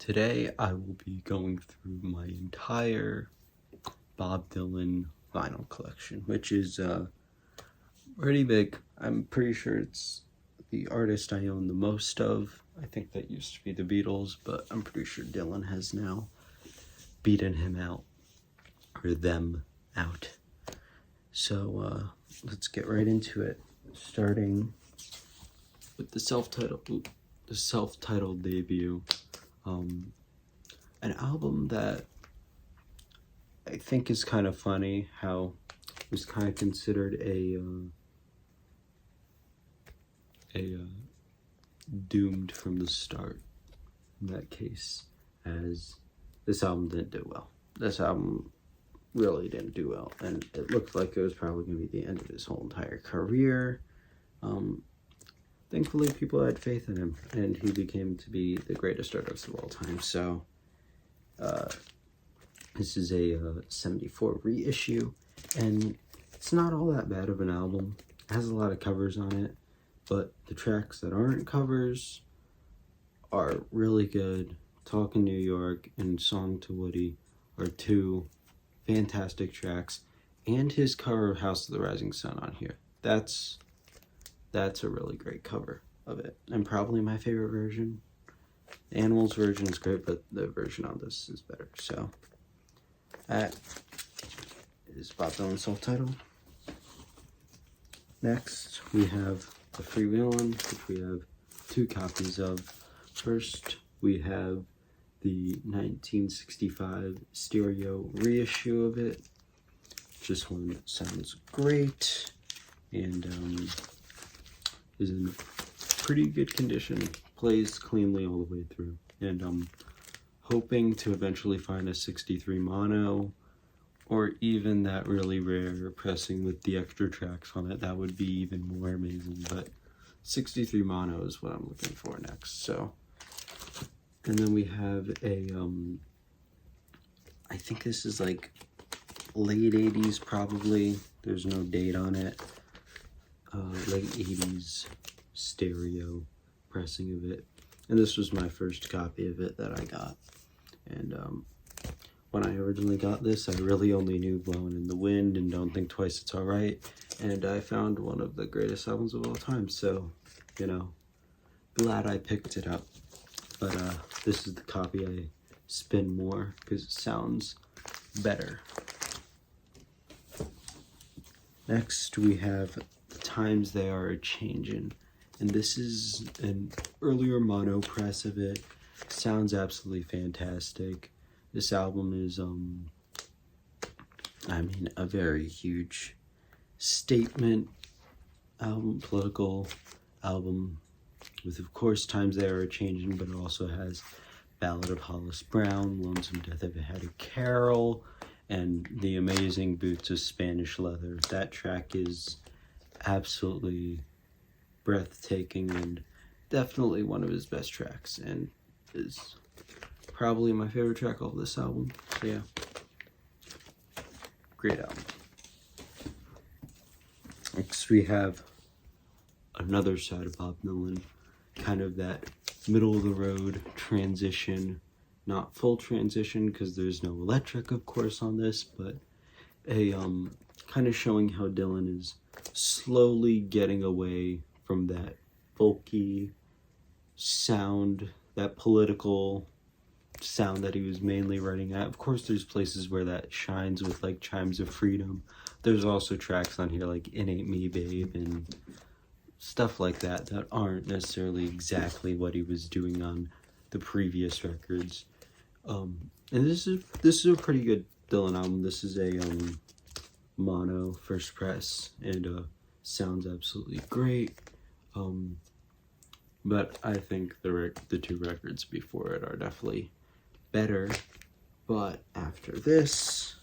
Today I will be going through my entire Bob Dylan vinyl collection, which is pretty big. I'm pretty sure it's the artist I own the most of. I think that used to be the Beatles, but I'm pretty sure Dylan has now beaten him out, or them out. So let's get right into it, starting with the self-titled debut. An album that I think is kind of funny how it was kind of considered a doomed from the start in that case, as this album didn't do well. This album really didn't do well, and it looked like it was probably going to be the end of his whole entire career. Thankfully, people had faith in him, and he became to be the greatest artist of all time. So, this is a 74 reissue, and it's not all that bad of an album. It has a lot of covers on it, but the tracks that aren't covers are really good. Talkin' New York and Song to Woody are two fantastic tracks, and his cover of House of the Rising Sun on here. That's a really great cover of it, and probably my favorite version. The Animals version is great, but the version on this is better. So that is Bob Dylan's self-titled. Next, we have the Freewheelin', which we have two copies of. First, we have the 1965 stereo reissue of it. This one sounds great, and is in pretty good condition, plays cleanly all the way through, and I'm hoping to eventually find a 63 mono, or even that really rare pressing with the extra tracks on it. That would be even more amazing, but 63 mono is what I'm looking for next. So, and then we have a I think this is like late 80s probably, there's no date on it, late 80s stereo pressing of it, and this was my first copy of it that I got. And when I originally got this, I really only knew Blowin' in the Wind and Don't Think Twice It's Alright, and I found one of the greatest albums of all time, so, you know, glad I picked it up. But this is the copy I spin more because it sounds better. Next, we have Times They Are A-Changin', and this is an earlier mono press of it. Sounds absolutely fantastic. This album is, a very huge statement album, political album, with, of course, Times They Are A-Changin', but it also has Ballad of Hollis Brown, Lonesome Death of a Hattie Carroll, and the amazing Boots of Spanish Leather. That track is absolutely breathtaking and definitely one of his best tracks, and is probably my favorite track off this album. So yeah, great album. Next we have another side of Bob Dylan, kind of that middle of the road transition, not full transition because there's no electric of course on this, but a kind of showing how Dylan is slowly getting away from that folky sound, that political sound that he was mainly writing at. Of course there's places where that shines with like Chimes of Freedom. There's also tracks on here like It Ain't Me Babe and stuff like that that aren't necessarily exactly what he was doing on the previous records. And this is a pretty good Dylan album. This is a mono first press, and sounds absolutely great. But I think the two records before it are definitely better. But after this,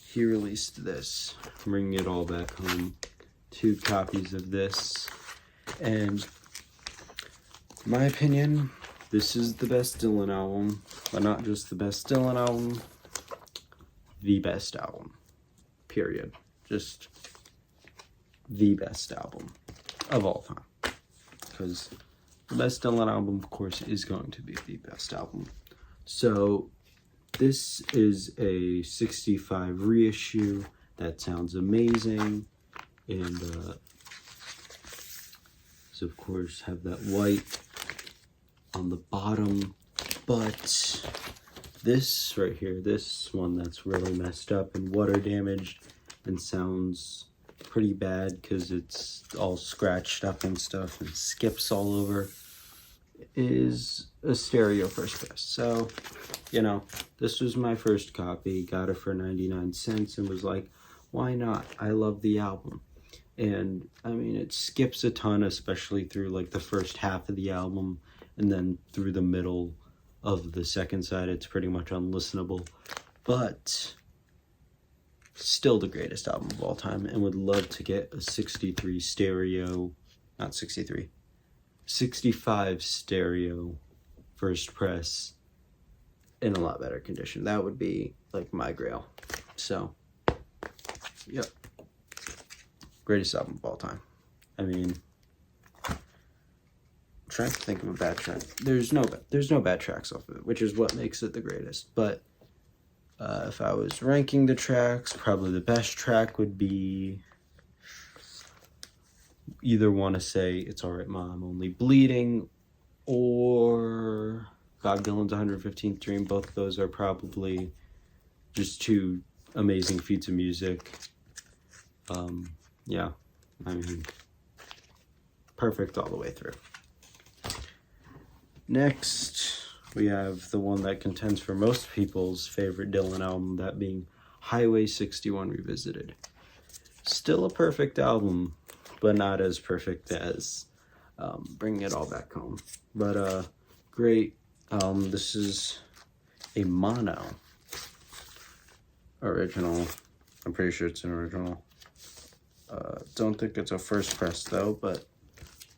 he released this, bringing it all back home. Two copies of this, and in my opinion, this is the best Dylan album, but not just the best Dylan album, the best album, period. Just the best album of all time. because the best Dylan album, of course, is going to be the best album. So this is a 65 reissue that sounds amazing, and so of course have that white on the bottom, but this right here, this one that's really messed up and water damaged and sounds pretty bad because it's all scratched up and stuff and skips all over, is a stereo first press. So, you know, this was my first copy, got it for 99 cents and was like, why not? I love the album. And I mean, it skips a ton, especially through like the first half of the album, and then through the middle of the second side, it's pretty much unlistenable, but still the greatest album of all time, and would love to get a 63 stereo, not 63, 65 stereo first press in a lot better condition. That would be like my grail. So, yep. Greatest album of all time. I mean, I'm trying to think of a bad track. There's no bad tracks off of it, which is what makes it the greatest. But if I was ranking the tracks, probably the best track would be, either want to say It's Alright Ma, I'm Only Bleeding, or Bob Dylan's 115th Dream. Both of those are probably just two amazing feats of music. Yeah, I mean, perfect all the way through. Next, we have the one that contends for most people's favorite Dylan album, that being Highway 61 Revisited. Still a perfect album, but not as perfect as Bringing It All Back Home. But great. This is a mono original. I'm pretty sure it's an original. Don't think it's a first press though, but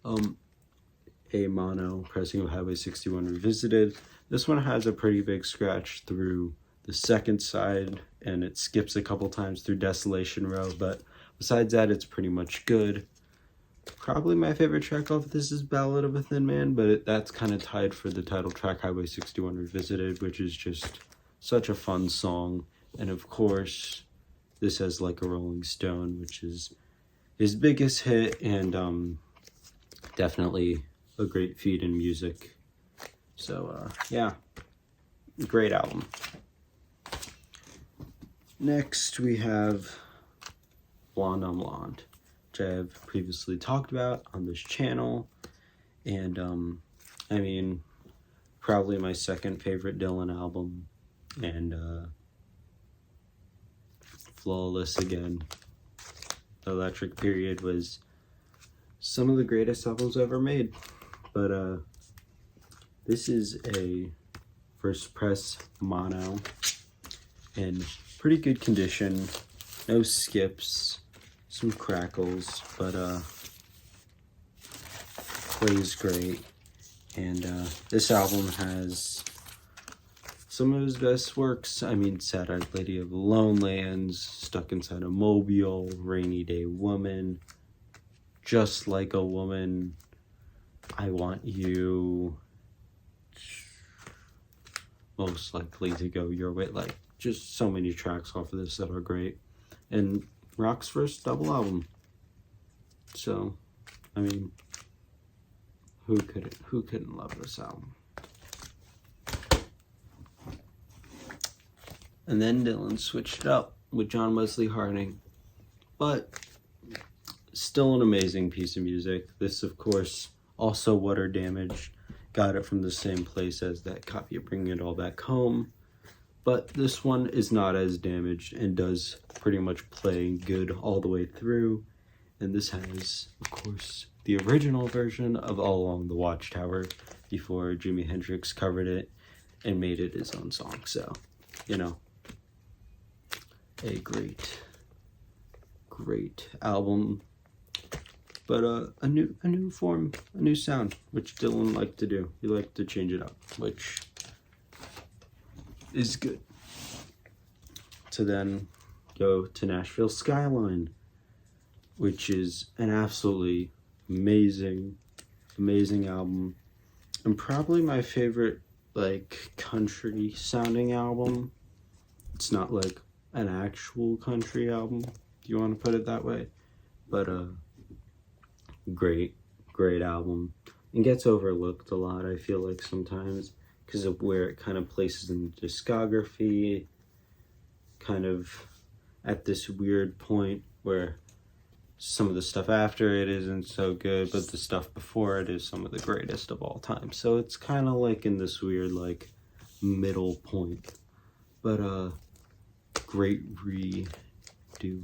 a mono pressing of Highway 61 Revisited. This one has a pretty big scratch through the second side, and it skips a couple times through Desolation Row, but besides that, it's pretty much good. Probably my favorite track off of this is Ballad of a Thin Man, but that's kind of tied for the title track, Highway 61 Revisited, which is just such a fun song. And of course, this has Like a Rolling Stone, which is his biggest hit, and definitely a great feat in music. So yeah, great album. Next we have Blonde on Blonde, which I have previously talked about on this channel, and I mean, probably my second favorite Dylan album, and flawless again. The Electric Period was some of the greatest albums ever made, but this is a first press mono in pretty good condition, no skips, some crackles, but plays great. And this album has some of his best works. I mean, Sad-Eyed Lady of the Lonelands, Stuck Inside a Mobile, Rainy Day Woman, Just Like a Woman, I Want You, Most Likely to Go Your Way. Like, just so many tracks off of this that are great. And Rock's first double album. So, I mean, who couldn't love this album? And then Dylan switched it up with John Wesley Harding, but still an amazing piece of music. This, of course, also water damaged. Got it from the same place as that copy of Bringing It All Back Home, but this one is not as damaged and does pretty much play good all the way through. And this has, of course, the original version of All Along the Watchtower before Jimi Hendrix covered it and made it his own song. So, you know, a great album, but a new form, a new sound, which Dylan liked to do. He liked to change it up, which is good. To then go to Nashville Skyline, which is an absolutely amazing amazing album, and probably my favorite like country sounding album. It's not like an actual country album, if you want to put it that way, but great album, and gets overlooked a lot, I feel like, sometimes because of where it kind of places in the discography, kind of at this weird point where some of the stuff after it isn't so good, but the stuff before it is some of the greatest of all time. So it's kind of like in this weird like middle point. But great redo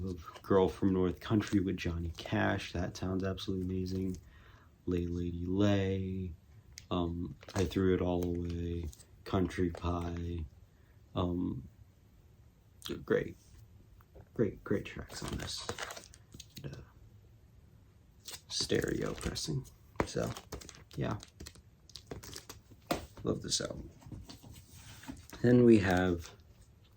of Girl from North Country with Johnny Cash. That sounds absolutely amazing. Lay Lady Lay. I Threw It All Away. Country Pie. Great tracks on this. Stereo pressing. So, yeah. Love this album. Then we have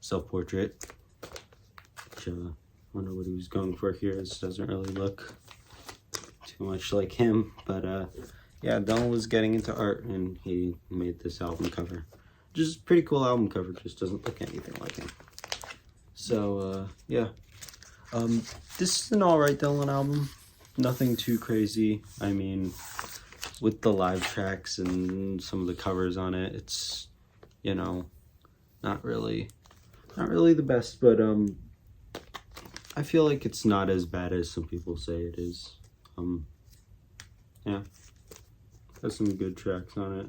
Self-Portrait, which I don't know what he was going for here. This doesn't really look too much like him, but yeah, Dylan was getting into art and he made this album cover. Just pretty cool album cover, just doesn't look anything like him. So yeah, this is an alright Dylan album. Nothing too crazy. I mean, with the live tracks and some of the covers on it, it's, you know, not really the best, but I feel like it's not as bad as some people say it is. Yeah, has some good tracks on it,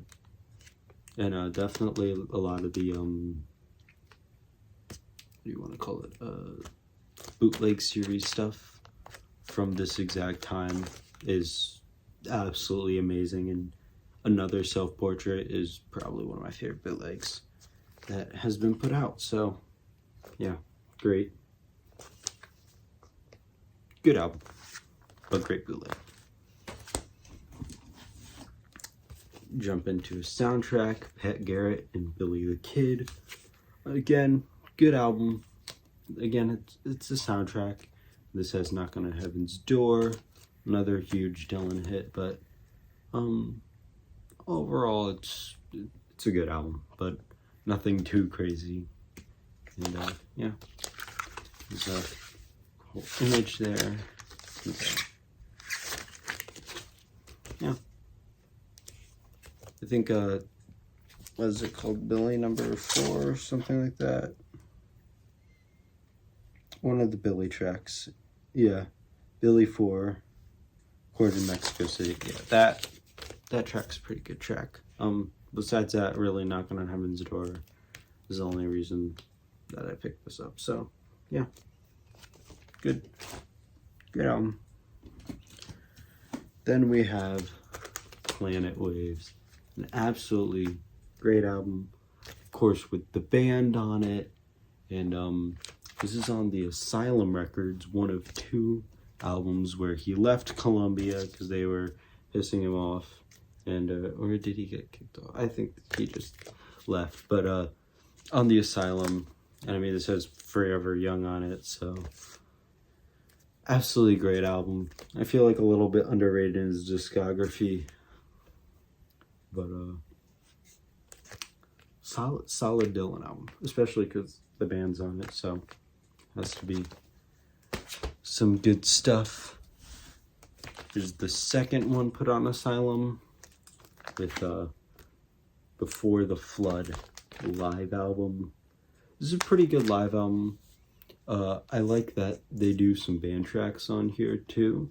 and definitely a lot of the what do you want to call it, bootleg series stuff from this exact time is absolutely amazing, and Another Self-Portrait is probably one of my favorite bootlegs that has been put out. So yeah, good album, but great bootleg. Jump into a soundtrack, Pat Garrett and Billy the Kid. Again, good album. Again, it's a soundtrack. This has Knock on Heaven's Door, another huge Dylan hit, but overall it's a good album, but nothing too crazy. And yeah, there's a whole image there. Okay. Yeah, I think what is it called, Billy number 4 or something like that? One of the Billy tracks. Yeah, Billy 4, Chord in Mexico City. Yeah, that track's a pretty good track. Besides that, really, Knocking on Heaven's Door is the only reason that I picked this up. So, yeah, good album. Then we have Planet Waves, an absolutely great album, of course, with the band on it, and this is on the Asylum Records, one of 2 albums where he left Columbia because they were pissing him off, and or did he get kicked off? I think he just left. But on the Asylum, and I mean, this has Forever Young on it, so absolutely great album. I feel like a little bit underrated in his discography, but solid Dylan album, especially because the band's on it, so has to be some good stuff. There's the second one put on Asylum with Before the Flood live album. This is a pretty good live album. I like that they do some band tracks on here too,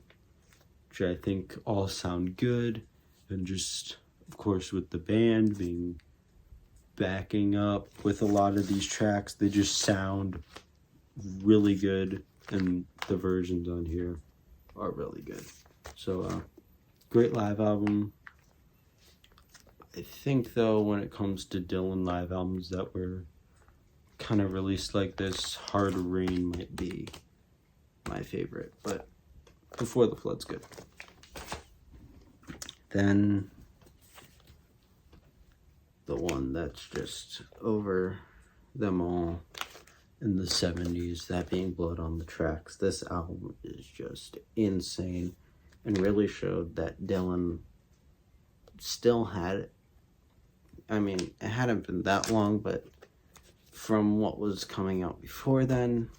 which I think all sound good, and just, of course, with the band being backing up with a lot of these tracks, they just sound really good, and the versions on here are really good. So great live album. I think though, when it comes to Dylan live albums that were kind of released like this, Hard Rain might be my favorite, but Before the Flood's good. Then the one that's just over them all in the 70s, that being Blood on the Tracks. This album is just insane and really showed that Dylan still had, I mean, it hadn't been that long, but from what was coming out before then,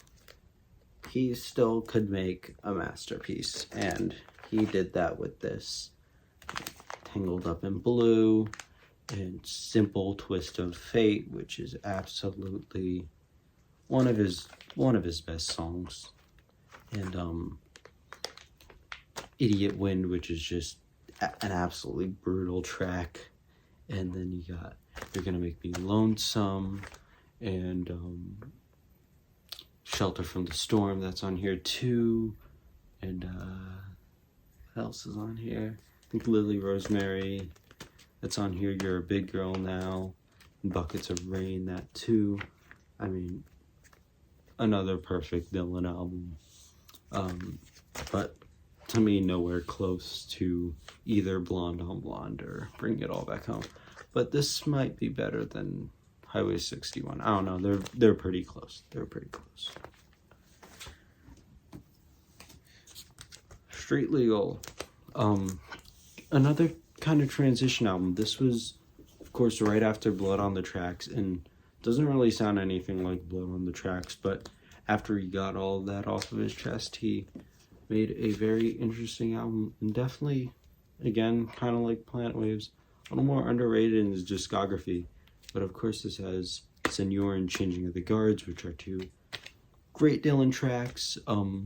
he still could make a masterpiece, and he did that with this Tangled Up in Blue and Simple Twist of Fate, which is absolutely one of his best songs, and Idiot Wind, which is just an absolutely brutal track. And then you got You're Gonna Make Me Lonesome, and Shelter from the Storm, that's on here too. And what else is on here? I think Lily Rosemary, that's on here. You're a Big Girl Now, and Buckets of Rain, that too. I mean, another perfect Dylan album. But to me, nowhere close to either Blonde on Blonde or Bring It All Back Home. But this might be better than Highway 61. I don't know. They're pretty close. They're pretty close. Street Legal. Another kind of transition album. This was, of course, right after Blood on the Tracks, and doesn't really sound anything like Blood on the Tracks, but after he got all of that off of his chest, he made a very interesting album, and definitely, again, kind of like Planet Waves, a little more underrated in his discography. But of course, this has Senor and Changing of the Guards, which are two great Dylan tracks. Of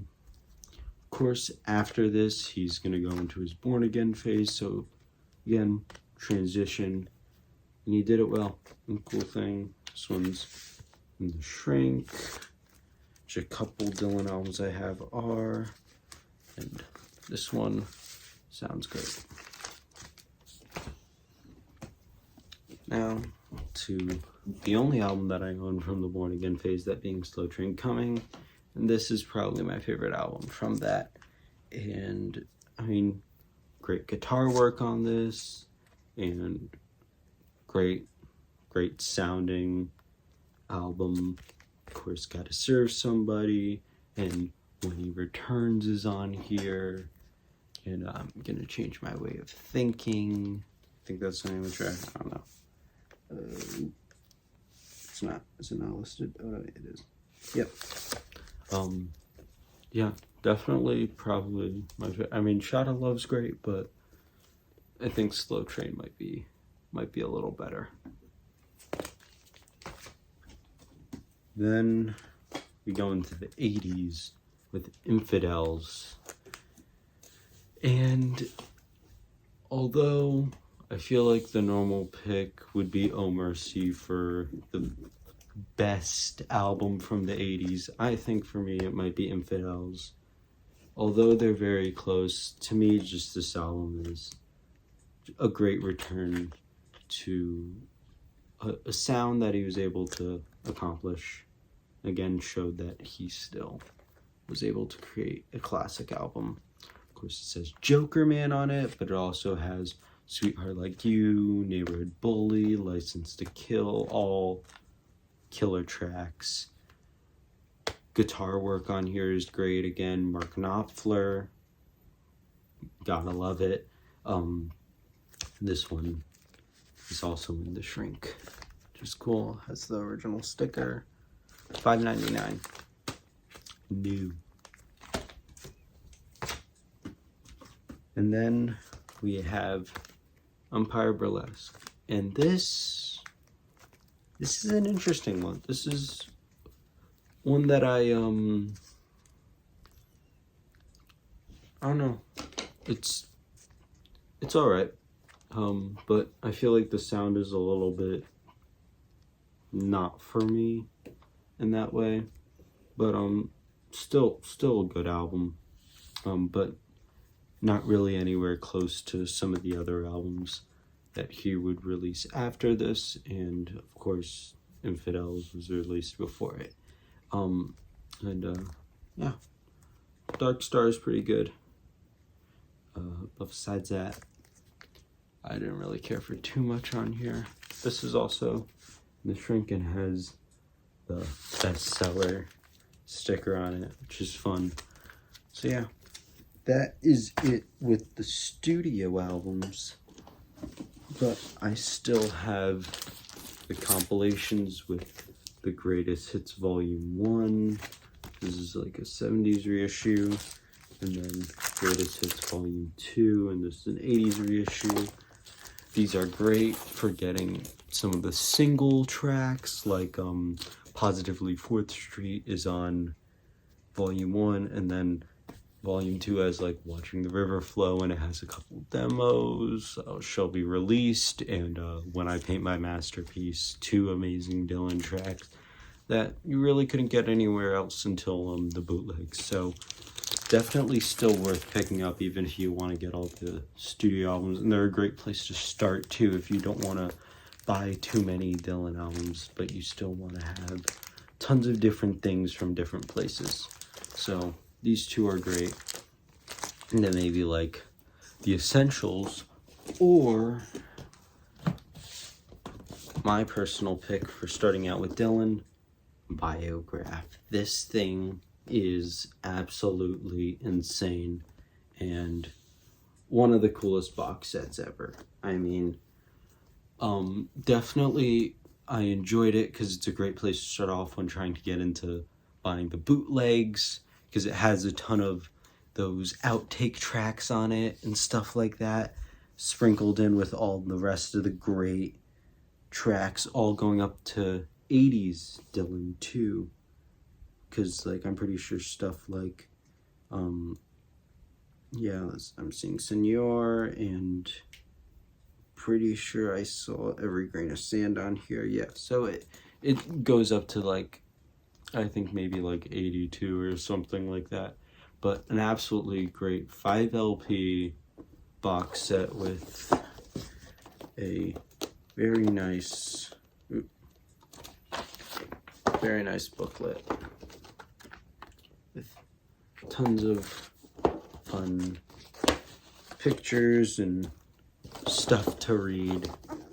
course, after this, he's going to go into his Born Again phase, so again, transition, and he did it well. And cool thing, this one's in The Shrink, which a couple Dylan albums I have are, and this one sounds great. Now to the only album that I own from the Born Again phase, that being Slow Train Coming, and this is probably my favorite album from that. And I mean, great guitar work on this, and great sounding album. Of course, Gotta Serve Somebody, and When He Returns is on here, and I'm gonna change my way of thinking. I think that's the name of the track. I don't know. It's not. Is it not listed? Oh no, it is. Yep. Yeah, definitely, probably my favorite. I mean, Shot of Love's great, but I think Slow Train might be a little better. Then we go into the 80s with Infidels. And although I feel like the normal pick would be Oh Mercy for the best album from the 80s, I think for me it might be Infidels. Although they're very close, to me just this album is a great return to a sound that he was able to accomplish. Again, showed that he still was able to create a classic album. Of course, it says Joker Man on it, but it also has Sweetheart Like You, Neighborhood Bully, License to Kill, all killer tracks. Guitar work on here is great. Again, Mark Knopfler, gotta love it. This one is also in The Shrink, which is cool. Has the original sticker. $5.99. New. And then we have Empire Burlesque, and this is an interesting one. This is one that I don't know. It's all right, but I feel like the sound is a little bit not for me in that way, but still a good album, but not really anywhere close to some of the other albums that he would release after this, and of course Infidels was released before it. Yeah, Dark Star is pretty good. But besides that, I didn't really care for too much on here. This is also The Shrink and has the bestseller sticker on it, which is fun. So yeah, that is it with the studio albums. But I still have the compilations with the Greatest Hits Volume 1. This is like a 70s reissue. And then Greatest Hits Volume 2, and this is an 80s reissue. These are great for getting some of the single tracks, like Positively 4th Street is on Volume 1, and then Volume 2 has like Watching the River Flow, and it has a couple demos, Shall Be Released, and When I Paint My Masterpiece, 2 amazing Dylan tracks that you really couldn't get anywhere else until the bootlegs. So definitely still worth picking up, even if you want to get all the studio albums. And they're a great place to start too if you don't want to buy too many Dylan albums, but you still want to have tons of different things from different places. So these 2 are great. And then maybe like the essentials, or my personal pick for starting out with Dylan, Biograph. This thing is absolutely insane and one of the coolest box sets ever. I mean, definitely I enjoyed it because it's a great place to start off when trying to get into buying the bootlegs, because it has a ton of those outtake tracks on it and stuff like that, sprinkled in with all the rest of the great tracks, all going up to 80s Dylan too. Because like I'm pretty sure stuff like I'm seeing Senor, and pretty sure I saw Every Grain of Sand on here. Yeah, so it goes up to like, I think maybe like 82 or something like that. But an absolutely great 5 LP box set with a very nice booklet with tons of fun pictures and stuff to read.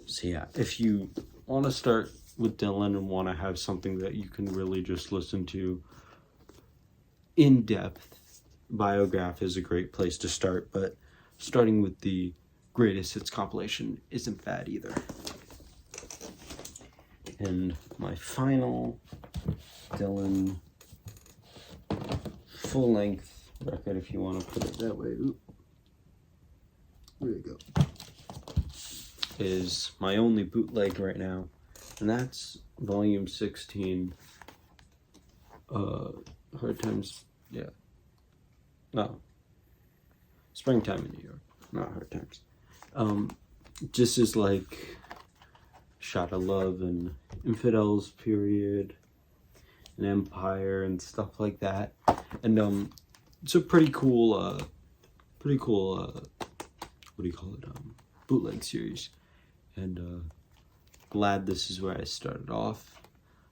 So yeah, if you want to start with Dylan and want to have something that you can really just listen to in depth, Biograph is a great place to start, but starting with the Greatest Hits compilation isn't bad either. And my final Dylan full-length record, if you want to put it that way, there you go, is my only bootleg right now, and that's Volume 16, Hard Times, Springtime in New York, not Hard Times. Just as like Shot of Love and Infidels period and Empire and stuff like that. And it's a pretty cool what do you call it, bootleg series. And glad this is where I started off.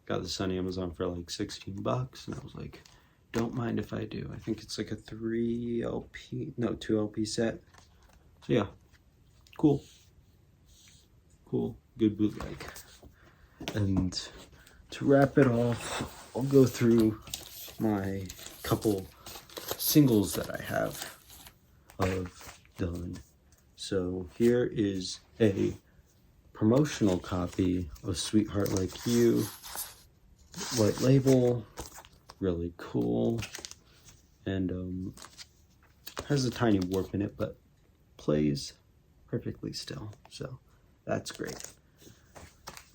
Got this on Amazon for like $16, and I was like, don't mind if I do. I think it's like a 2 LP set. So yeah, cool, good bootleg. And to wrap it off, I'll go through my couple singles that I have of Dylan. So here is a promotional copy of Sweetheart Like You, white label, really cool, and has a tiny warp in it, but plays perfectly still, so that's great.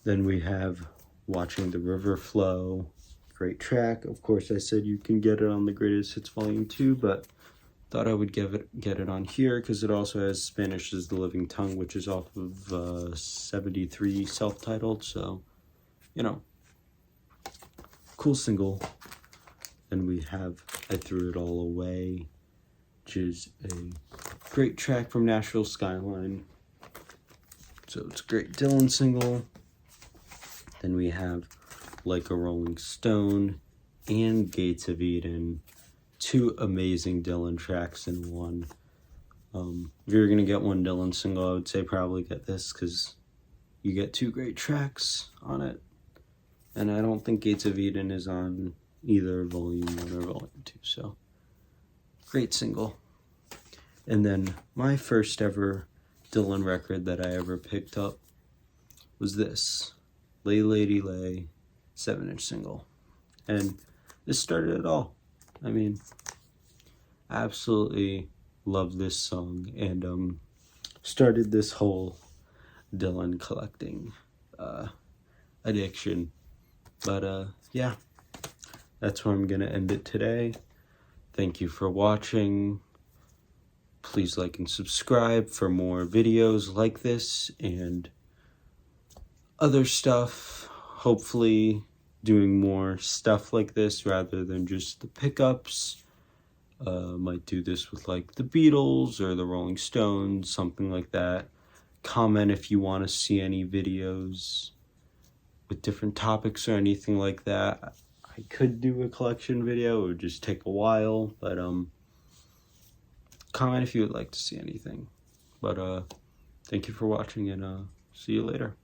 Then we have Watching the River Flow, great track. Of course, I said you can get it on the Greatest Hits Volume 2, but thought I would get it on here because it also has Spanish is the Living Tongue, which is off of 73 self-titled, so, you know, cool single. Then we have I Threw It All Away, which is a great track from Nashville Skyline. So it's a great Dylan single. Then we have Like a Rolling Stone and Gates of Eden, 2 amazing Dylan tracks in one. If you're going to get one Dylan single, I would say probably get this because you get 2 great tracks on it. And I don't think Gates of Eden is on either Volume 1 or Volume 2, so great single. And then my first ever Dylan record that I ever picked up was this, Lay Lady Lay 7-inch single. And this started it all. I mean, absolutely love this song, and started this whole Dylan collecting addiction. But yeah, that's where I'm gonna end it today. Thank you for watching. Please like and subscribe for more videos like this and other stuff. Hopefully doing more stuff like this rather than just the pickups. Might do this with like the Beatles or the Rolling Stones, something like that. Comment if you want to see any videos with different topics or anything like that. I could do a collection video, it would just take a while, but comment if you would like to see anything. But thank you for watching, and see you later.